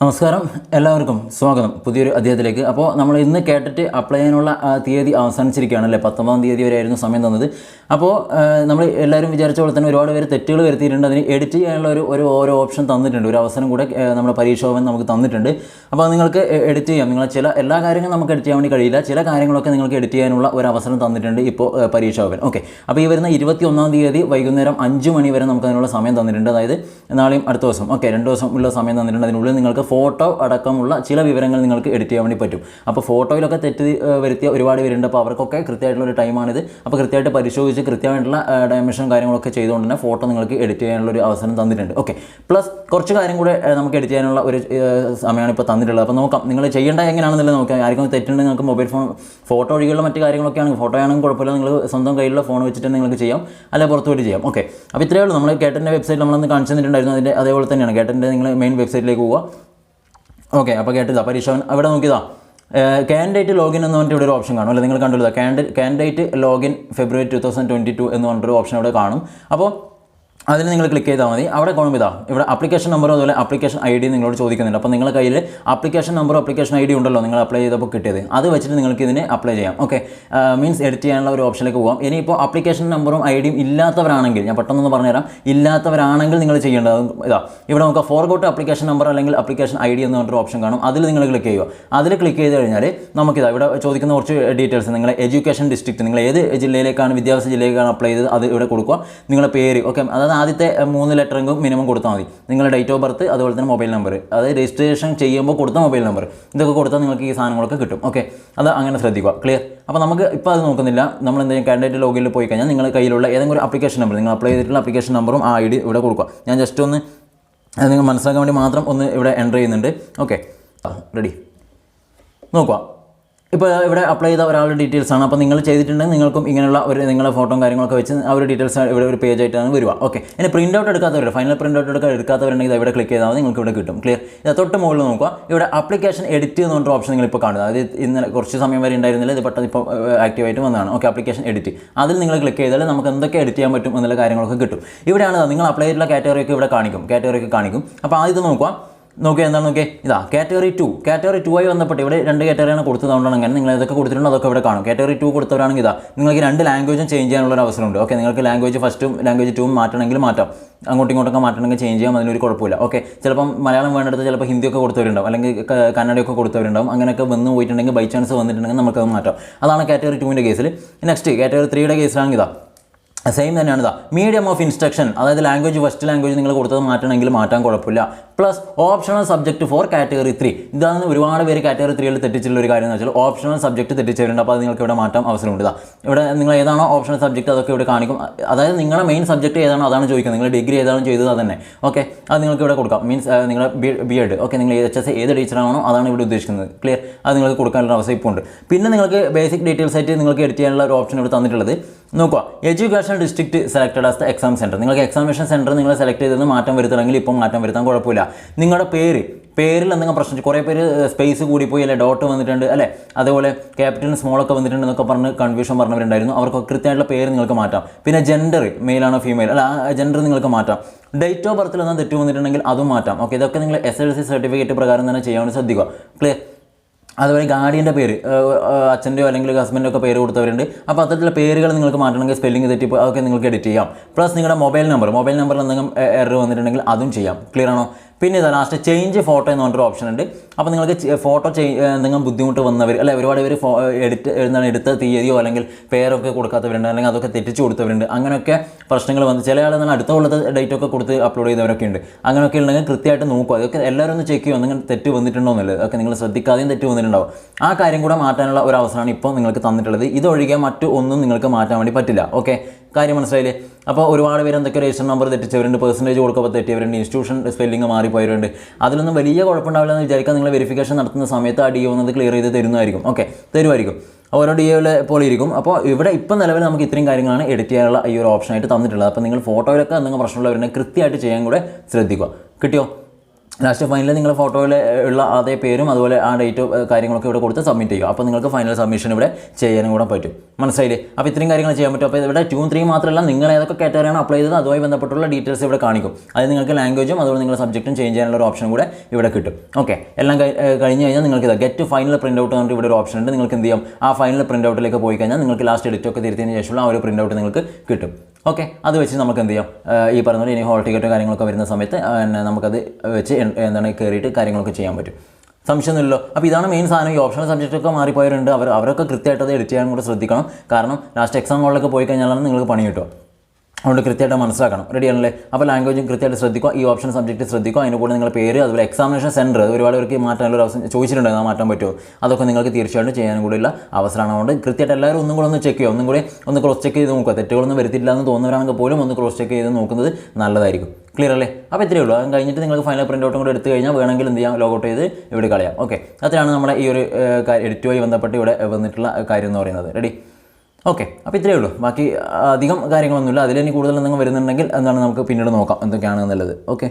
നമസ്കാരം, എല്ലാവർക്കും സ്വാഗതം പുതിയൊരു അധ്യായത്തിലേക്ക്. അപ്പോൾ നമ്മൾ ഇന്ന് കേട്ടിട്ട് അപ്ലൈ ചെയ്യാനുള്ള തീയതി അവസാനിച്ചിരിക്കുകയാണ് അല്ലേ. 19-ാം തീയതി വരെ ആയിരുന്നു സമയം തന്നത്. അപ്പോൾ നമ്മൾ എല്ലാവരും വിചാരിച്ച പോലെ തന്നെ ഒരുപാട് പേര് തെറ്റുകൾ വരുത്തിയിട്ടുണ്ട്. അതിന് എഡിറ്റ് ചെയ്യാനുള്ള ഓരോ ഓപ്ഷൻ തന്നിട്ടുണ്ട്, ഒരു അവസരം കൂടെ നമ്മുടെ പരീക്ഷ ഭവൻ നമുക്ക് തന്നിട്ടുണ്ട്. അപ്പോൾ നിങ്ങൾക്ക് എഡിറ്റ് ചെയ്യാം. നിങ്ങൾ എല്ലാ കാര്യങ്ങളും നമുക്ക് എഡിറ്റ് ചെയ്യാൻ വേണ്ടി കഴിയില്ല, ചില കാര്യങ്ങളൊക്കെ നിങ്ങൾക്ക് എഡിറ്റ് ചെയ്യാനുള്ള ഒരു അവസരം തന്നിട്ടുണ്ട് ഇപ്പോൾ പരീക്ഷ ഭവൻ. ഓക്കെ, അപ്പോൾ ഈ വരുന്ന 21-ാം തീയതി വൈകുന്നേരം 5 മണി വരെ നമുക്ക് അതിനുള്ള സമയം തന്നിട്ടുണ്ട്. അതായത് നാളെയും അടുത്ത ദിവസം, ഓക്കെ, 2 ദിവസം ഉള്ള സമയം തന്നിട്ടുണ്ട്. അതിനുള്ളിൽ നിങ്ങൾക്ക് ഫോട്ടോ അടക്കമുള്ള ചില വിവരങ്ങൾ നിങ്ങൾക്ക് എഡിറ്റ് ചെയ്യാൻ വേണ്ടി പറ്റും. അപ്പോൾ ഫോട്ടോയിലൊക്കെ തെറ്റ് വരുത്തിയ ഒരുപാട് പേരുണ്ട്. അപ്പോൾ അവർക്കൊക്കെ കൃത്യമായിട്ടുള്ളൊരു ടൈമാണിത്. അപ്പോൾ കൃത്യമായിട്ട് പരിശോധിച്ച് കൃത്യമായിട്ടുള്ള ഡയമെൻഷൻ കാര്യങ്ങളൊക്കെ ചെയ്തുകൊണ്ട് തന്നെ ഫോട്ടോ നിങ്ങൾക്ക് എഡിറ്റ് ചെയ്യാനുള്ളൊരു അവസരം തന്നിട്ടുണ്ട്. ഓക്കെ, പ്ലസ് കുറച്ച് കാര്യം കൂടെ നമുക്ക് എഡിറ്റ് ചെയ്യാനുള്ള ഒരു സമയമാണ് ഇപ്പോൾ തന്നിട്ടുള്ളത്. അപ്പോൾ നോക്കാം നിങ്ങൾ ചെയ്യേണ്ട എങ്ങനെയാണെന്നുള്ളത് നോക്കാം. ആർക്കും തെറ്റുണ്ടെങ്കിൽ നിങ്ങൾക്ക് മൊബൈൽ ഫോട്ടോ ഒഴികെയുള്ള മറ്റ് കാര്യങ്ങളൊക്കെയാണ്. ഫോട്ടോ ആണെങ്കിൽ കുഴപ്പമില്ല, നിങ്ങൾ സ്വന്തം കയ്യിലുള്ള ഫോൺ വെച്ചിട്ട് നിങ്ങൾക്ക് ചെയ്യാം, അല്ലെങ്കിൽ പുറത്ത് പോയിട്ട് ചെയ്യാം. ഓക്കെ, അപ്പോൾ ഇത്രയേ ഉള്ളൂ. നമ്മൾ കേട്ടൻ്റെ വെബ്സൈറ്റ് നമ്മളൊന്ന് കാണിച്ചു തന്നിട്ടുണ്ടായിരുന്നു. അതിൻ്റെ അതേപോലെ തന്നെയാണ് കേട്ടൻ്റെ നിങ്ങൾ മെയിൻ വെബ്സൈറ്റിലേക്ക് പോവുക. ഓക്കെ, അപ്പോൾ കേട്ടതാ പരീക്ഷ അവിടെ നോക്കിയതാ കാൻഡിഡേറ്റ് ലോഗിൻ എന്ന് പറഞ്ഞിട്ട് ഇവിടെ ഒരു ഓപ്ഷൻ കാണും അല്ലേ, നിങ്ങൾ കണ്ടുള്ളതാ കാൻഡിഡേറ്റ് ലോഗിൻ ഫെബ്രുവരി 2022 എന്ന് പറഞ്ഞിട്ടൊരു ഓപ്ഷൻ ഇവിടെ കാണും. അപ്പോൾ അതിന് നിങ്ങൾ ക്ലിക്ക് ചെയ്താൽ മതി. അവിടെ കാണുമ്പോൾ ഇവിടെ ആപ്ലിക്കേഷൻ നമ്പറും അതുപോലെ ആപ്ലിക്കേഷൻ ഐ ഡി നിങ്ങളോട് ചോദിക്കുന്നുണ്ട്. അപ്പോൾ നിങ്ങളുടെ കയ്യിൽ ആപ്ലിക്കേഷൻ നമ്പറും ആപ്ലിക്കേഷൻ ഐ ഡി ഉണ്ടല്ലോ നിങ്ങൾ അപ്ലൈ ചെയ്തപ്പോൾ കിട്ടിയത്, അത് വെച്ചിട്ട് നിങ്ങൾക്ക് ഇതിന് അപ്ലൈ ചെയ്യാം. ഓക്കെ, മീൻസ് എഡിറ്റ് ചെയ്യാനുള്ള ഒരു ഓപ്ഷനിലേക്ക് പോകാം. ഇനിയിപ്പോൾ ആപ്ലിക്കേഷൻ നമ്പറും ഐ ഡിയും ഇല്ലാത്തവരാണെങ്കിൽ, ഞാൻ പെട്ടെന്നൊന്ന് പറഞ്ഞുതരാം, ഇല്ലാത്തവരാണെങ്കിൽ നിങ്ങൾ ചെയ്യേണ്ടത് ഇവിടെ നമുക്ക് ഫോർഗോട്ട് ആപ്ലിക്കേഷൻ നമ്പർ അല്ലെങ്കിൽ ആപ്ലിക്കേഷൻ ഐ ഡി എന്ന് പറഞ്ഞൊരു ഓപ്ഷൻ കാണും. അതിൽ നിങ്ങൾ ക്ലിക്ക് ചെയ്യുക. അതിൽ ക്ലിക്ക് ചെയ്ത് കഴിഞ്ഞാൽ ഇവിടെ ചോദിക്കുന്ന കുറച്ച് ഡീറ്റെയിൽസ്, നിങ്ങളുടെ എഡ്യൂക്കേഷൻ ഡിസ്ട്രിക്റ്റ്, നിങ്ങൾ ഏത് ജില്ലയിലേക്കാണ്, വിദ്യാഭ്യാസ ജില്ലയിലേക്കാണ് അപ്ലൈ ചെയ്തത്, അത് ഇവിടെ കൊടുക്കുക. നിങ്ങളുടെ പേര്, ഓക്കെ, അതായത് ആദ്യത്തെ 3 ലെറ്ററെങ്കിലും മിനിമം കൊടുത്താൽ മതി. നിങ്ങളുടെ ഡേറ്റ് ഓഫ് ബർത്ത്, അതുപോലെ തന്നെ മൊബൈൽ നമ്പർ, അതായത് രജിസ്ട്രേഷൻ ചെയ്യുമ്പോൾ കൊടുത്ത മൊബൈൽ നമ്പർ, ഇതൊക്കെ കൊടുത്താൽ നിങ്ങൾക്ക് ഈ സാധനങ്ങളൊക്കെ കിട്ടും. ഓക്കെ, അത് അങ്ങനെ ശ്രദ്ധിക്കുക. ക്ലിയർ? അപ്പോൾ നമുക്ക് ഇപ്പോൾ അത് നോക്കുന്നില്ല. നമ്മൾ എന്തെങ്കിലും കാൻഡിഡേറ്റ് ലോഗിനിൽ പോയി കഴിഞ്ഞാൽ നിങ്ങളുടെ കയ്യിലുള്ള ഏതെങ്കിലും ഒരു ആപ്ലിക്കേഷൻ നമ്പർ, നിങ്ങൾ അപ്ലൈ ചെയ്തിട്ടുള്ള ആപ്ലിക്കേഷൻ നമ്പറും ആ ഐ ഡി ഇവിടെ കൊടുക്കുക. ഞാൻ ജസ്റ്റ് ഒന്ന് നിങ്ങൾ മനസ്സിലാക്കാൻ വേണ്ടി മാത്രം ഒന്ന് ഇവിടെ എൻ്റർ ചെയ്യുന്നുണ്ട്. Okay, ready. നോക്കുക, ഇപ്പോൾ ഇവിടെ അപ്ലൈ ചെയ്ത ഒരാളുടെ ഡീറ്റെയിൽസ് ആണ്. അപ്പോൾ നിങ്ങൾ ചെയ്തിട്ടുണ്ടെങ്കിൽ നിങ്ങൾക്കും ഇങ്ങനെയുള്ള നിങ്ങളുടെ ഫോട്ടോ കാര്യങ്ങളൊക്കെ വെച്ച് ആ ഒരു ഡീറ്റെയിൽസ് ഇവിടെ ഒരു പേജ് ആയിട്ടാണ് വരിക. ഓക്കെ, ഇനി പ്രിൻ്റ് ഔട്ട് എടുക്കാത്തവർ, ഫൈനൽ പ്രിൻ്റ് ഔട്ട് എടുക്കാത്തവരുണ്ടെങ്കിൽ ഇവിടെ ക്ലിക്ക് ചെയ്താൽ നിങ്ങൾക്ക് ഇവിടെ കിട്ടും. ക്ലിയർ? ഇത് തൊട്ട് മുകളിൽ നോക്കുക, ഇവിടെ ആപ്ലിക്കേഷൻ എഡിറ്റ് എന്ന് പറഞ്ഞൊരു ഓപ്ഷൻ നിങ്ങൾ ഇപ്പോൾ കാണുന്നത്. അതായത് ഇന്നലെ കുറച്ച് സമയം വരെ ഉണ്ടായിരുന്നില്ല, ഇത് പെട്ടെന്ന് ഇപ്പോൾ ആക്റ്റീവായിട്ട് വന്നതാണ്. ഓക്കെ, ആപ്ലിക്കേഷൻ എഡിറ്റ്, അതിൽ നിങ്ങൾ ക്ലിക്ക് ചെയ്താൽ നമുക്ക് എന്തൊക്കെ എഡിറ്റ് ചെയ്യാൻ പറ്റും എന്നുള്ള കാര്യങ്ങളൊക്കെ കിട്ടും. ഇവിടെയാണ് നിങ്ങൾ അപ്ലൈ ചെയ്തിട്ടുള്ള കാറ്റഗറിയൊക്കെ ഇവിടെ കാണിക്കും. അപ്പോൾ ആദ്യം നോക്കിയാൽ എന്താണ് കാറ്റഗറി 2 ആയി ബന്ധപ്പെട്ട് ഇവിടെ 2 കാറ്റഗറിയാണ് കൊടുത്തതുകൊണ്ടാണ് അങ്ങനെ. നിങ്ങൾ ഏതൊക്കെ കൊടുത്തിട്ടുണ്ടോ അതൊക്കെ ഇവിടെ കാണും. കാറ്റഗറി 2 കൊടുത്തവരാണെങ്കിൽ നിങ്ങൾക്ക് 2 ലാംഗ്വേജും ചേഞ്ച് ചെയ്യാനുള്ള ഒരു അവസരമുണ്ട്. ഓക്കെ, നിങ്ങൾക്ക് ലാംഗ്വേജ് 1ഉം ലാംഗ്വേജ് 2ഉം മാറ്റണമെങ്കിൽ മാറ്റാം, അങ്ങോട്ടും ഇങ്ങോട്ടൊക്കെ മാറ്റണമെങ്കിൽ ചേഞ്ച് ചെയ്യാം, അതിനൊരു കുഴപ്പമില്ല. ഓക്കെ, ചിലപ്പം മലയാളം വേണ്ടെടുത്ത് ചിലപ്പോൾ ഹിന്ദിയൊക്കെ കൊടുത്തവരുണ്ടാവും, അല്ലെങ്കിൽ കന്നഡയൊക്കെ കൊടുത്തവരുണ്ടാവും. അങ്ങനെയൊക്കെ വന്ന് പോയിട്ടുണ്ടെങ്കിൽ ബൈ ചാൻസ് വന്നിട്ടുണ്ടെങ്കിൽ നമുക്കത് മാറ്റാം. അതാണ് കാറ്റഗറി 2ൻ്റെ കേസിൽ. നെക്സ്റ്റ് കാറ്റഗറി 3യുടെ കേസിലാണെങ്കിൽ സെയിം തന്നെയാണ്. മീഡിയം ഓഫ് ഇൻസ്ട്രക്ഷൻ, അതായത് ലാംഗ്വേജ്, ഫസ്റ്റ് ലാംഗ്വേജ് നിങ്ങൾ കൊടുത്തത് മാറ്റണമെങ്കിൽ മാറ്റാൻ കുഴപ്പമില്ല. Plus optional subject for category 3. ഇതാണ് ഒരുപാട് പേര് കാറ്റഗറി 3യിൽ തെറ്റിച്ചുള്ള ഒരു കാര്യം എന്ന് വെച്ചാൽ ഓപ്ഷണൽ സബ്ജക്റ്റ് തെറ്റിച്ചവരുണ്ട്. അപ്പോൾ അത് നിങ്ങൾക്ക് ഇവിടെ മാറ്റാൻ അവസരമുണ്ട്. ഇവിടെ നിങ്ങൾ ഏതാണോ ഓപ്ഷണൽ സബ്ജക്റ്റ് അതൊക്കെ ഇവിടെ കാണിക്കും. അതായത് നിങ്ങളുടെ മെയിൻ സബ്ജക്റ്റ് ഏതാണോ അതാണ് ചോദിക്കുന്നത്. നിങ്ങൾ ഡിഗ്രി ഏതാണോ ചെയ്തത് അതന്നെ. ഓക്കെ, അത് നിങ്ങൾക്ക് ഇവിടെ കൊടുക്കാം. മീൻസ് നിങ്ങളുടെ BEd, ഓക്കെ, നിങ്ങൾ HS ഏത് ടീച്ചറാണോ അതാണ് ഇവിടെ ഉദ്ദേശിക്കുന്നത്. ക്ലിയർ? അത് നിങ്ങൾക്ക് കൊടുക്കാനുള്ള അവസരം ഇപ്പോൾ ഉണ്ട്. പിന്നെ നിങ്ങൾക്ക് ബേസിക് ഡീറ്റെയിൽസ് ആയിട്ട് നിങ്ങൾക്ക് എഡിറ്റ് ചെയ്യാനുള്ള ഒരു ഓപ്ഷൻ ഇവിടെ തന്നിട്ടുള്ളത്. നോക്കുക, education district selected as the exam centre. നിങ്ങൾക്ക് എക്സാമിനേഷൻ സെൻറ്റർ നിങ്ങൾ സെലക്ട് ചെയ്തത് മാറ്റം വരുത്തണമെങ്കിൽ ഇപ്പോൾ മാറ്റം വരുത്താൻ കുഴപ്പമില്ല. നിങ്ങളുടെ പേരിൽ എന്തെങ്കിലും പ്രശ്നം, കുറേ പേര് സ്പേസ് കൂടിപ്പോയി അല്ലെ, ഡോട്ട് വന്നിട്ടുണ്ട് അല്ലേ, അതേപോലെ ക്യാപിറ്റലും സ്മോളൊക്കെ വന്നിട്ടുണ്ട് എന്നൊക്കെ പറഞ്ഞ് കൺഫ്യൂഷൻ പറഞ്ഞവരുണ്ടായിരുന്നു. അവർക്ക് കൃത്യമായിട്ടുള്ള പേര് നിങ്ങൾക്ക് മാറ്റാം. പിന്നെ ജെൻഡർ, മെയിലാണോ ഫീമെയിൽ അല്ല, ആ ജെൻഡർ നിങ്ങൾക്ക് മാറ്റാം. ഡേറ്റ് ഓഫ് ബർത്തിൽ എന്നാൽ തെറ്റ് വന്നിട്ടുണ്ടെങ്കിൽ അതും മാറ്റാം. ഓക്കെ, ഇതൊക്കെ നിങ്ങൾ SLC സർട്ടിഫിക്കറ്റ് പ്രകാരം തന്നെ ചെയ്യാൻ വേണ്ടി ശ്രദ്ധിക്കുക. ക്ലിയർ? അതുപോലെ ഗാർഡിയൻ്റെ പേര്, അച്ഛൻ്റെയോ അല്ലെങ്കിൽ ഹസ്ബൻഡോ ഒക്കെ പേര് കൊടുത്തവരുണ്ട്. അപ്പോൾ അത്തരത്തിലുള്ള പേരുകൾ നിങ്ങൾക്ക് മാറ്റണമെങ്കിൽ സ്പെല്ലിംഗ് തെറ്റിപ്പോൾ അതൊക്കെ നിങ്ങൾക്ക് എഡിറ്റ് ചെയ്യാം. പ്ലസ് നിങ്ങളുടെ മൊബൈൽ നമ്പറിൽ എന്തെങ്കിലും എറർ വന്നിട്ടുണ്ടെങ്കിൽ അതും ചെയ്യാം. ക്ലിയർ ആണോ? പിന്നെ ലാസ്റ്റ് ചേഞ്ച് ഫോട്ടോ എന്ന് പറഞ്ഞൊരു ഓപ്ഷൻ ഉണ്ട്. അപ്പോൾ നിങ്ങൾക്ക് ഫോട്ടോ എന്തെങ്കിലും ബുദ്ധിമുട്ട് വന്നവർ അല്ലെ, ഒരുപാട് പേര് എടുത്ത തീയതിയോ അല്ലെങ്കിൽ പേരൊക്കെ കൊടുക്കാത്തവരുണ്ട്, അല്ലെങ്കിൽ അതൊക്കെ തെറ്റിച്ച് കൊടുത്തവരുണ്ട്. അങ്ങനെയൊക്കെ പ്രശ്നങ്ങൾ വന്ന് ചില ആൾ അടുത്ത കൊല്ലത്തെ ഡേറ്റൊക്കെ കൊടുത്ത് അപ്ലോഡ് ചെയ്തവരൊക്കെ ഉണ്ട്. അങ്ങനെയൊക്കെ ഉണ്ടെങ്കിൽ കൃത്യമായിട്ട് നോക്കുക. അതൊക്കെ എല്ലാവരും ഒന്ന് ചെക്ക് ചെയ്യുക, എന്തെങ്കിലും തെറ്റ് വന്നിട്ടുണ്ടോ എന്നുള്ളത്. അതൊക്കെ നിങ്ങൾ ശ്രദ്ധിക്കാതെയും തെറ്റ് വന്നിട്ടുണ്ടാവും. ആ കാര്യം കൂടെ മാറ്റാനുള്ള ഒരു അവസരമാണ് ഇപ്പോൾ നിങ്ങൾക്ക് തന്നിട്ടുള്ളത്. ഇതൊഴികെ മറ്റു ഒന്നും നിങ്ങൾക്ക് മാറ്റാൻ വേണ്ടി പറ്റില്ല. ഓക്കെ, കാര്യം മനസ്സിലായില്ലേ? അപ്പോൾ ഒരുപാട് പേര് എന്തൊക്കെ രജിസ്റ്റർ നമ്പർ തെറ്റിച്ചവരുണ്ട്, പെർസെൻറ്റേജ് കൊടുക്കുമ്പോൾ തെറ്റിയവരുണ്ട്, ഇൻസ്റ്റിറ്റ്യൂഷൻ സ്പെല്ലിംഗ് മാറിപ്പോയവരുണ്ട്. അതിലൊന്നും വലിയ കുഴപ്പമുണ്ടാവില്ല എന്ന് വിചാരിക്കാൻ. നിങ്ങൾ വെരിഫിക്കേഷൻ നടത്തുന്ന സമയത്ത് ആ DO എന്നത് ക്ലിയർ ചെയ്ത് തരുമായിരിക്കും. ഓരോ DOയിലെ പോലെ ഇരിക്കും. അപ്പോൾ ഇവിടെ ഇപ്പം നിലവിൽ നമുക്ക് ഇത്രയും കാര്യങ്ങളാണ് എഡിറ്റ് ചെയ്യാനുള്ള ഈ ഒരു ഓപ്ഷനായിട്ട് തന്നിട്ടുള്ളത്. അപ്പോൾ നിങ്ങൾ ഫോട്ടോയിലൊക്കെ എന്തെങ്കിലും പ്രശ്നമുള്ളവരുണ്ടെങ്കിൽ കൃത്യമായിട്ട് ചെയ്യാൻ കൂടെ ശ്രദ്ധിക്കുക. കിട്ടിയോ? ലാസ്റ്റ് ഫൈനലിൽ നിങ്ങൾ ഫോട്ടോയിൽ ഉള്ള അതേ പേരും അതുപോലെ ആ ഡേറ്റ് കാര്യങ്ങളൊക്കെ ഇവിടെ കൊടുത്ത് സബ്മിറ്റ് ചെയ്യുക. അപ്പോൾ നിങ്ങൾക്ക് ഫൈനൽ സബ്മിഷൻ ഇവിടെ ചെയ്യാനും കൂടെ പറ്റും. മനസ്സിലായില്ലേ? അപ്പോൾ ഇത്രയും കാര്യങ്ങൾ ചെയ്യാൻ പറ്റും. അപ്പോൾ ഇവിടെ 2, 3 മാത്രമല്ല, നിങ്ങൾ ഏതൊക്കെ കാറ്റഗറിയാണ് അപ്ലൈ ചെയ്തത് അതുമായി ബന്ധപ്പെട്ടുള്ള ഡീറ്റെയിൽസ് ഇവിടെ കാണിക്കും. അത് നിങ്ങൾക്ക് ലാംഗ്വേജും അതുപോലെ നിങ്ങളുടെ സബ്ജക്റ്റും ചേഞ്ച് ചെയ്യാനുള്ള ഒരു ഓപ്ഷൻ കൂടെ ഇവിടെ കിട്ടും. ഓക്കെ, എല്ലാം കഴിഞ്ഞ് കഴിഞ്ഞാൽ നിങ്ങൾക്ക് ഇത് ഗെറ്റ് ഫൈനൽ പ്രിൻ്റ് ഔട്ട് എന്നിട്ട് ഇവിടെ ഒരു ഓപ്ഷൻ ഉണ്ട്. നിങ്ങൾക്ക് എന്ത് ചെയ്യാം, ആ ഫൈനൽ പ്രിൻ്റ് ഔട്ടിലേക്ക് പോയി കഴിഞ്ഞാൽ നിങ്ങൾക്ക് ലാസ്റ്റ് എഡിറ്റൊക്കെ തിരുത്തിയതിന് ശേഷമുള്ള ആ ഒരു പ്രിൻ്റ് ഔട്ട് നിങ്ങൾക്ക് കിട്ടും. ഓക്കെ, അത് വെച്ച് നമുക്ക് എന്ത് ചെയ്യാം, ഈ പറഞ്ഞ പോലെ ഇനി ഹോൾ ടിക്കറ്റോ കാര്യങ്ങളൊക്കെ വരുന്ന സമയത്ത് നമുക്കത് വെച്ച് എന്താണ് കയറിയിട്ട് കാര്യങ്ങളൊക്കെ ചെയ്യാൻ പറ്റും. സംശയമൊന്നുമില്ലല്ലോ. അപ്പോൾ ഇതാണ് മെയിൻ സാധനം. ഈ ഓപ്ഷണൽ സബ്ജക്റ്റൊക്കെ മാറിപ്പോയവരുണ്ട്, അവരൊക്കെ കൃത്യമായിട്ട് അത് എഡിറ്റ് ചെയ്യാൻ കൂടെ ശ്രദ്ധിക്കണം. കാരണം ലാസ്റ്റ് എക്സാം ഹോളിലൊക്കെ പോയി കഴിഞ്ഞാലാണ് നിങ്ങൾക്ക് പണി കിട്ടുക. അതുകൊണ്ട് കൃത്യമായിട്ട് മനസ്സിലാക്കണം. റെഡി ആണല്ലേ? അപ്പോൾ ലാംഗ്വേജും കൃത്യമായിട്ട് ശ്രദ്ധിക്കുക, ഈ ഓപ്ഷൻ സബ്ജക്റ്റ് ശ്രദ്ധിക്കുക. അതിൻ്റെ കൂടെ നിങ്ങളുടെ പേര്, അതുപോലെ എക്സാമിനേഷൻ സെൻറ്റർ ഒരുപാട് പേർക്ക് മാറ്റാനുള്ള ഒരു അവസരം ചോദിച്ചിട്ടുണ്ടായിരുന്നു, ആ മാറ്റാൻ പറ്റുമോ? അതൊക്കെ നിങ്ങൾക്ക് തീർച്ചയായിട്ടും ചെയ്യാനും കൂടിയുള്ള അവസരമാണ്. അതുകൊണ്ട് കൃത്യമായിട്ട് എല്ലാവരും ഒന്നും കൂടെ ഒന്ന് ചെക്ക് ചെയ്യുക, ഒന്ന് ക്രോസ് ചെക്ക് ചെയ്ത് നോക്കുക. തെറ്റുകളൊന്നും വരുത്തില്ല എന്ന് തോന്നുന്നവരാണെങ്കിൽ പോലും ഒന്ന് ക്രോസ് ചെക്ക് ചെയ്ത് നോക്കുന്നത് നല്ലതായിരിക്കും. ക്ലിയർ അല്ലേ? അപ്പോൾ ഇത്രയേ ഉള്ളൂ. അത് കഴിഞ്ഞിട്ട് നിങ്ങൾക്ക് ഫൈനൽ പ്രിൻ്റ് ഔട്ടും കൂടെ എടുത്ത് കഴിഞ്ഞാൽ വേണമെങ്കിൽ എന്ത് ചെയ്യാം, ലോഗൗട്ട് ചെയ്ത് ഇവിടെ കളയാം. ഓക്കെ, അത്രയാണ് നമ്മുടെ ഈ ഒരു എഡിറ്റുമായി ബന്ധപ്പെട്ട് ഇവിടെ വന്നിട്ടുള്ള കാര്യം എന്ന് പറയുന്നത്. റെഡി? ഓക്കെ, അപ്പോൾ ഇത്രയേ ഉള്ളൂ. ബാക്കി അധികം കാര്യങ്ങളൊന്നുമില്ല. അതിലിനി കൂടുതൽ എന്തെങ്കിലും വരുന്നുണ്ടെങ്കിൽ എന്താണ് നമുക്ക് പിന്നീട് നോക്കാം എന്തൊക്കെയാണെന്നുള്ളത്. ഓക്കെ.